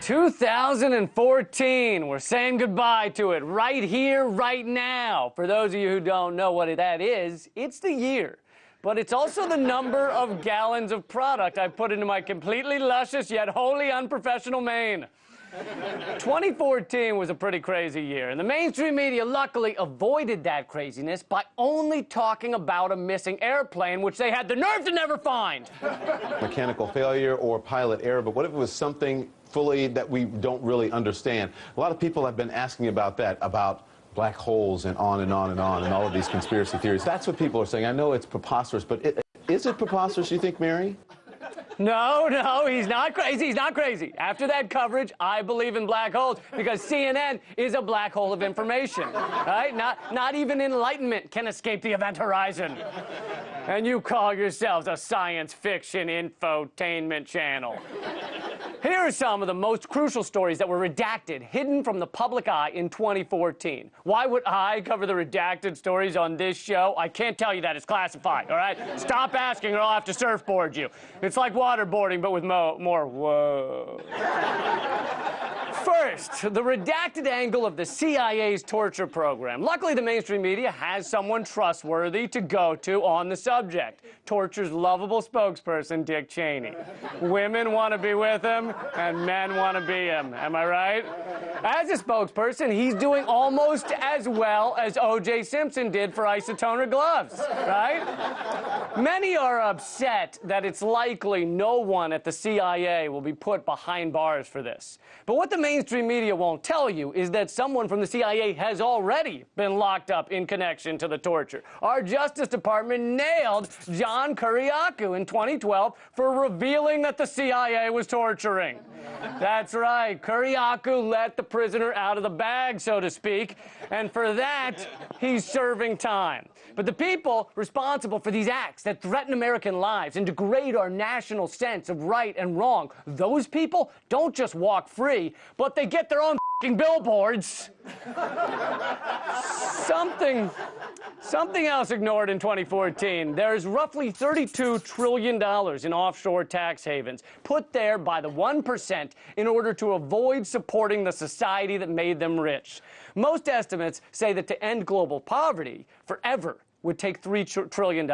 2014. We're saying goodbye to it right here, right now. For those of you who don't know what that is, it's the year. But it's also the number of gallons of product I've put into my completely luscious yet wholly unprofessional mane. 2014 was a pretty crazy year, and the mainstream media luckily avoided that craziness by only talking about a missing airplane, which they had the nerve to never find. Mechanical failure or pilot error, but what if it was something fully that we don't really understand? A lot of people have been asking about that, about black holes and on and on and on, and all of these conspiracy theories. That's what people are saying. I know it's preposterous, but is it preposterous, you think, Mary? No, he's not crazy. He's not crazy. After that coverage, I believe in black holes because CNN is a black hole of information, right? Not even enlightenment can escape the event horizon. And you call yourselves a science fiction infotainment channel. Here are some of the most crucial stories that were redacted, hidden from the public eye in 2014. Why would I cover the redacted stories on this show? I can't tell you that. It's classified, all right? Stop asking or I'll have to surfboard you. It's like waterboarding, but with more whoa. First, the redacted angle of the CIA's torture program. Luckily, the mainstream media has someone trustworthy to go to on the subject. Torture's lovable spokesperson, Dick Cheney. Women want to be with him, and men want to be him. Am I right? As a spokesperson, he's doing almost as well as O.J. Simpson did for isotoner gloves, right? Many are upset that it's likely no one at the CIA will be put behind bars for this. But what the mainstream media won't tell you is that someone from the CIA has already been locked up in connection to the torture. Our Justice Department nailed John Kiriakou in 2012 for revealing that the CIA was torturing. That's right, Kiriakou let the prisoner out of the bag, so to speak, and for that, he's serving time. But the people responsible for these acts that threaten American lives and degrade our national sense of right and wrong, those people don't just walk free, but they get their own f***ing billboards. Something else ignored in 2014. There's roughly $32 trillion in offshore tax havens put there by the 1% in order to avoid supporting the society that made them rich. Most estimates say that to end global poverty forever would take $3 trillion.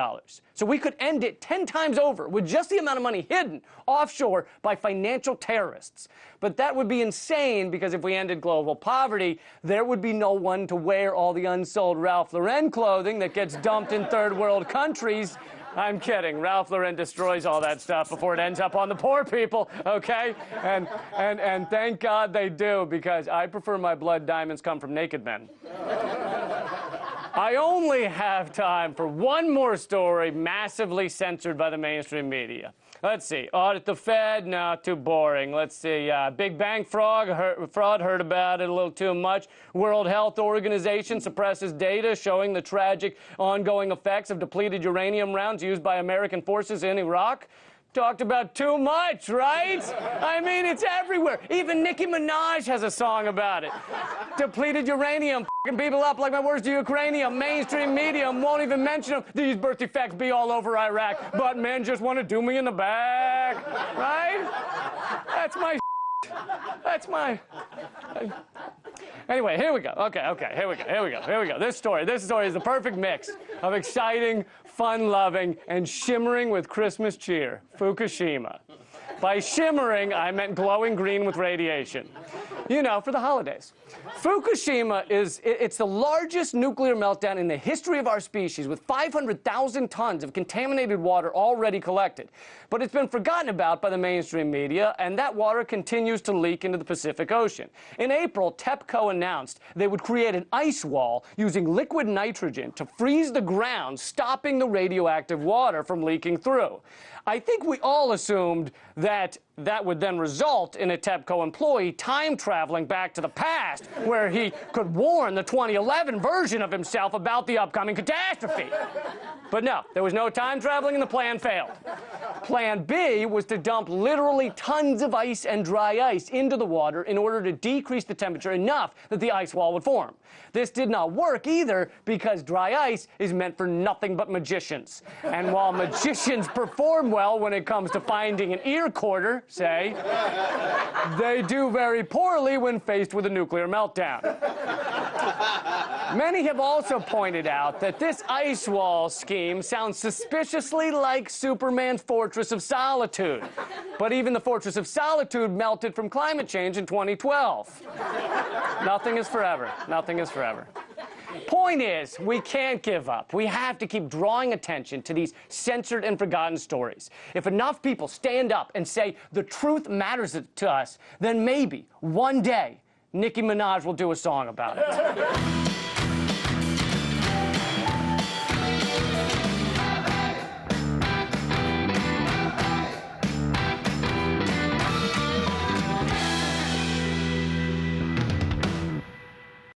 So we could end it 10 times over with just the amount of money hidden offshore by financial terrorists. But that would be insane because if we ended global poverty, there would be no one to wear all the unsold Ralph Lauren clothing that gets dumped in third world countries. I'm kidding. Ralph Lauren destroys all that stuff before it ends up on the poor people, okay? And thank God they do, because I prefer my blood diamonds come from naked men. I only have time for one more story massively censored by the mainstream media. Let's see. Audit the Fed? No, too boring. Let's see. Big Bang fraud, heard about it a little too much. World Health Organization suppresses data showing the tragic ongoing effects of depleted uranium rounds used by American forces in Iraq. Talked about too much, right? I mean, it's everywhere. Even Nicki Minaj has a song about it. Depleted uranium f***ing people up like my words to Ukrainian. Mainstream media won't even mention them. These birth defects be all over Iraq, but men just want to do me in the back, right? That's my... Anyway, here we go. Okay, here we go. This story is the perfect mix of exciting, fun-loving, and shimmering with Christmas cheer. Fukushima. By shimmering, I meant glowing green with radiation. You know, for the holidays. Fukushima it's the largest nuclear meltdown in the history of our species, with 500,000 tons of contaminated water already collected. But it's been forgotten about by the mainstream media, and that water continues to leak into the Pacific Ocean. In April, TEPCO announced they would create an ice wall using liquid nitrogen to freeze the ground, stopping the radioactive water from leaking through. I think we all assumed that would then result in a TEPCO employee time-traveling back to the past, where he could warn the 2011 version of himself about the upcoming catastrophe. But no, there was no time traveling and the plan failed. Plan B was to dump literally tons of ice and dry ice into the water in order to decrease the temperature enough that the ice wall would form. This did not work either because dry ice is meant for nothing but magicians. And while magicians perform well when it comes to finding an ear quarter, nuclear say they do very poorly when faced with a nuclear meltdown. Many have also pointed out that this ice wall scheme sounds suspiciously like Superman's Fortress of Solitude. But even the Fortress of Solitude melted from climate change in 2012. Nothing is forever. Nothing is forever. Point is, we can't give up. We have to keep drawing attention to these censored and forgotten stories. If enough people stand up and say the truth matters to us, then maybe one day Nicki Minaj will do a song about it.